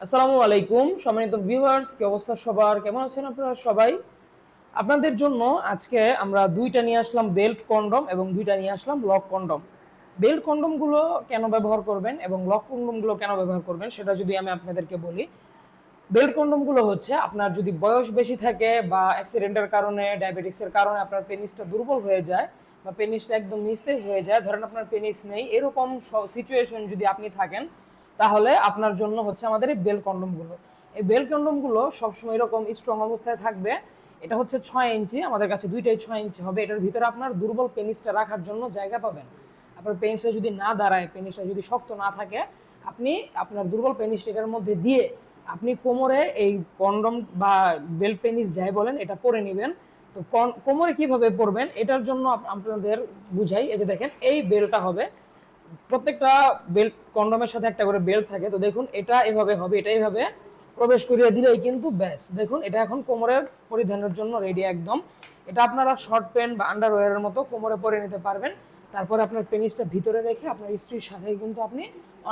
আসসালামু আলাইকুম সম্মানিত ভিউয়ার্স, কি অবস্থা সবার? কেমন আছেন আপনারা সবাই? আপনাদের জন্য আজকে আমরা দুইটা নিয়ে আসলাম বেল্ট কন্ডম এবং দুইটা নিয়ে আসলাম লক কন্ডম। বেল্ট কন্ডমগুলো কেন ব্যবহার করবেন এবং লক কন্ডমগুলো কেন ব্যবহার করবেন সেটা যদি আমি আপনাদেরকে বলি। বেল্ট কন্ডমগুলো হচ্ছে আপনার যদি বয়স বেশি থাকে বা অ্যাক্সিডেন্টের কারণে, ডায়াবেটিসের কারণে আপনার পেনিসটা দুর্বল হয়ে যায় বা পেনিসটা একদম নিস্তেজ হয়ে যায়, ধরেন আপনার পেনিস নেই, এরকম সিচুয়েশন যদি আপনি থাকেন, তাহলে আপনার জন্য হচ্ছে আমাদের এই বেল্ট কন্ডমগুলো। এই বেল্ট কন্ডমগুলো সবসময় এরকম স্ট্রং অবস্থায় থাকবে। এটা হচ্ছে 6 ইঞ্চি, আমাদের কাছে দুইটাই 6 ইঞ্চি হবে। এটার ভিতরে আপনার দুর্বল পেনিসটা রাখার জন্য জায়গা পাবেন। আপনার পেনিসটা যদি না দাঁড়ায়, পেনিসটা যদি শক্ত না থাকে, আপনি আপনার দুর্বল পেনিসটা এটার মধ্যে দিয়ে আপনি কোমরে এই কন্ডম বা বেল্ট পেনিস যাই বলেন এটা পরে নেবেন। তো কোমরে কিভাবে পরবেন এটার জন্য আপনাদের বুঝাই। এই যে দেখেন, এই বেল্টটা হবে, প্রত্যেকটা বেল্ট কন্ডমের সাথে একটা করে বেল্ট থাকে। তো দেখুন, এটা এভাবে হবে, এটা এইভাবে প্রবেশ করিয়ে দিলেই কিন্তু ব্যাস, দেখুন এটা এখন কোমরের পরিধানের জন্য রেডি একদম। এটা আপনারা শর্ট প্যান্ট বা আন্ডারওয়্যারের মতো কোমরে পরে নিতে পারবেন। তারপরে আপনার পেনিসটা ভিতরে রেখে আপনার স্ত্রীর সাথে কিন্তু আপনি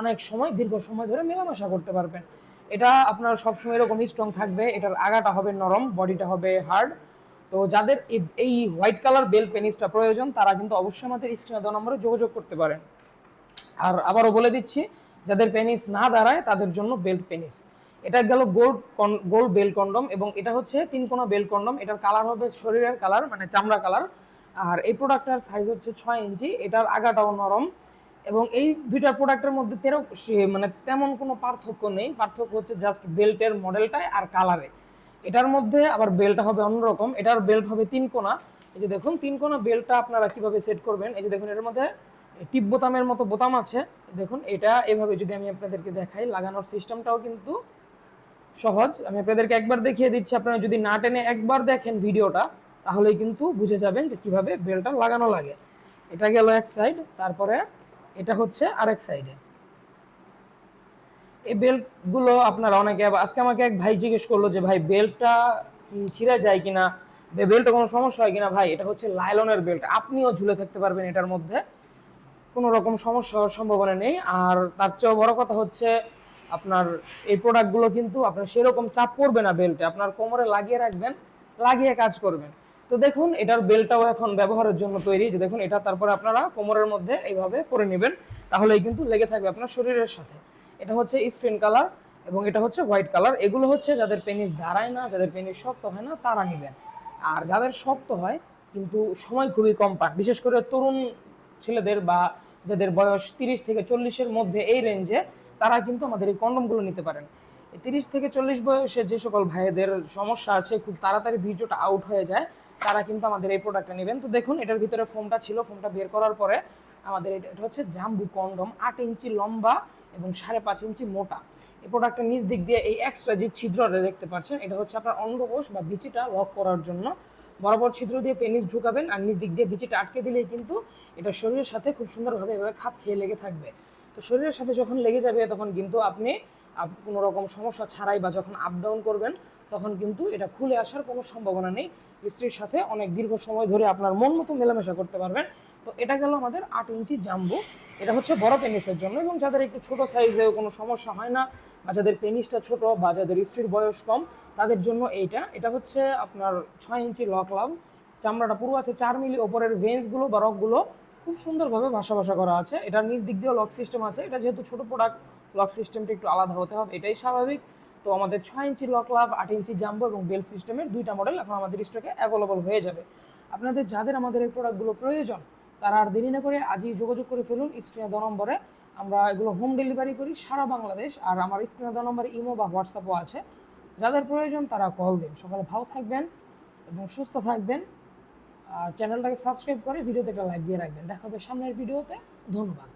অনেক সময়, দীর্ঘ সময় ধরে মেলামেশা করতে পারবেন। এটা আপনার সবসময় এরকম স্ট্রং থাকবে। এটার আগাটা হবে নরম, বডিটা হবে হার্ড। তো যাদের এই হোয়াইট কালার বেল্ট পেনিসটা প্রয়োজন, তারা কিন্তু অবশ্যই আমাদের স্ক্রিনে দেওয়া নম্বরে যোগাযোগ করতে পারেন। আর আবারও বলে দিচ্ছি, যাদের পেনিস না দাঁড়ায় তাদের জন্য বেল্ট পেনিস। এটা গেল গোল্ড বেল্ট কন্ডম এবং এটা হচ্ছে 3 কোনা বেল্ট কন্ডম। এটার কালার হবে শরীরের কালার, মানে চামড়া কালার। আর এই প্রোডাক্টটার সাইজ হচ্ছে 6 ইঞ্চি। এটার আগাটাও নরম এবং এই দুইটা প্রোডাক্টের মধ্যে মানে তেমন কোনো পার্থক্য নেই। পার্থক্য হচ্ছে জাস্ট বেল্টের মডেলটায় আর কালারে। এটার মধ্যে আবার বেল্টটা হবে অন্যরকম। এটার বেল্ট হবে 3 কোনা। এই যে দেখুন, 3 কোনা বেল্টটা আপনারা কিভাবে সেট করবেন। এই যে দেখুন, এর মধ্যে টিপ বোতামের মতো বোতাম আছে। দেখুন, এটা এভাবে যদি আমি আপনাদেরকে দেখাই, লাগানোর সিস্টেমটাও কিন্তু সহজ। আমি আপনাদেরকে একবার দেখিয়ে দিচ্ছি, আপনারা যদি না টেনে একবার দেখেন ভিডিওটা, তাহলেই কিন্তু বুঝে যাবেন যে কিভাবে বেল্টটা লাগানো লাগে। এটা গেল এক সাইড, তারপরে এটা হচ্ছে আরেক সাইডে। এই বেল্টগুলো আপনারা অনেকে, আজকে আমাকে এক ভাই জিজ্ঞেস করলো যে ভাই, বেল্টটা কি ছিঁড়ে যায় কিনা, বেল্টে কোনো সমস্যা হয় কিনা। ভাই, এটা হচ্ছে লাইলনের বেল্ট, আপনিও ঝুলে থাকতে পারবেন এটার মধ্যে, কোনো রকম সমস্যা হওয়ার সম্ভাবনা নেই। আর তার চেয়েও বড় কথা হচ্ছে, আপনার এই প্রোডাক্টগুলো কিন্তু আপনার সেরকম চাপ পড়বে না বেল্টে, আপনার কোমরে লাগিয়ে রাখবেন, লাগিয়ে কাজ করবেন। তো দেখুন, এটার বেল্টটাও এখন ব্যবহারের জন্য তৈরি। যে দেখুন এটা, তারপরে আপনারা কোমরের মধ্যে এইভাবে পরে নেবেন, তাহলেই কিন্তু লেগে থাকবে আপনার শরীরের সাথে। এটা হচ্ছে স্কিন কালার এবং এটা হচ্ছে হোয়াইট কালার। এগুলো হচ্ছে যাদের পেনিস দাঁড়ায় না, যাদের পেনিস শক্ত হয় না, তারা নেবেন। আর যাদের শক্ত হয় কিন্তু সময় খুবই কম পান, বিশেষ করে তরুণ ছেলেদের বা যাদের বয়স 30 থেকে 40-এর মধ্যে এই রেঞ্জে, তারা কিন্তু আমাদের এই কন্ডমগুলো নিতে পারেন। 30 থেকে 40 বয়সে যে সকল ভাইদের সমস্যা আছে, খুব তাড়াতাড়ি বীর্যটা আউট হয়ে যায়, তারা কিন্তু আমাদের এই প্রোডাক্টটা নেবেন। তো দেখুন, এটার ভিতরে ফোমটা ছিল, ফোমটা বের করার পরে আমাদের এটা হচ্ছে জাম্বু কন্ডম, 8 ইঞ্চি লম্বা এবং 5.5 ইঞ্চি মোটা। এই প্রোডাক্টের নিচ দিক দিয়ে এই এক্সট্রা যে ছিদ্রটা দেখতে পাচ্ছেন, এটা হচ্ছে আপনার অন্ডকোষ বা বিচিটা লক করার জন্য। বরাবর ছিদ্র দিয়ে পেনিস ঢুকাবেন আর নিচ দিক দিয়ে বিচিটা আটকে দিলেই কিন্তু এটা শরীরের সাথে খুব সুন্দরভাবে এভাবে খাপ খেয়ে লেগে থাকবে। তো শরীরের সাথে যখন লেগে যাবে, তখন কিন্তু আপনি কোনো রকম সমস্যা ছাড়াই বা যখন আপ ডাউন করবেন, তখন কিন্তু এটা খুলে আসার কোনো সম্ভাবনা নেই। স্ত্রীর সাথে অনেক দীর্ঘ সময় ধরে আপনার মন মতো মেলামেশা করতে পারবেন। তো এটা গেল আমাদের 8 ইঞ্চি জাম্বো। এটা হচ্ছে বড় পেনিসের জন্য, এবং যাদের একটু ছোট সাইজে কোনো সমস্যা হয় না, বা যাদের পেনিসটা ছোট বা যাদের স্ত্রীর বয়স কম, তাদের জন্য এটা হচ্ছে আপনার 6 ইঞ্চি লক লাভ। চামড়াটা পুরো আছে 4 মিলি, ওপরের ভেন্সগুলো বা রকগুলো খুব সুন্দরভাবে ভাসা করা আছে। এটার নিচ দিক দিয়েও লক সিস্টেম আছে। এটা যেহেতু ছোট প্রোডাক্ট, লক সিস্টেমটা একটু আলাদা হতে হবে, এটাই স্বাভাবিক। তো আমাদের 6 ইঞ্চি লক লাভ, 8 ইঞ্চি জাম্বো এবং বেল সিস্টেমের দুইটা মডেল এখন আমাদের স্টকে অ্যাভেলেবল হয়ে যাবে। আপনাদের যাদের আমাদের এই প্রোডাক্টগুলো প্রয়োজন, তারা আর দেরি না করে আজই যোগাযোগ করে ফেলুন স্ক্রিনে দেওয়া নম্বরে। আমরা এগুলো হোম ডেলিভারি করি সারা বাংলাদেশ। আর আমার স্ক্রিনে দেওয়া নম্বরে ইমো বা হোয়াটসঅ্যাপও আছে, যাদের প্রয়োজন তারা কল দিন। সকালে ভালো থাকবেন এবং সুস্থ থাকবেন। আর চ্যানেলটাকে সাবস্ক্রাইব করে ভিডিওতে একটা লাইক দিয়ে রাখবেন। দেখা হবে সামনের ভিডিওতে। ধন্যবাদ।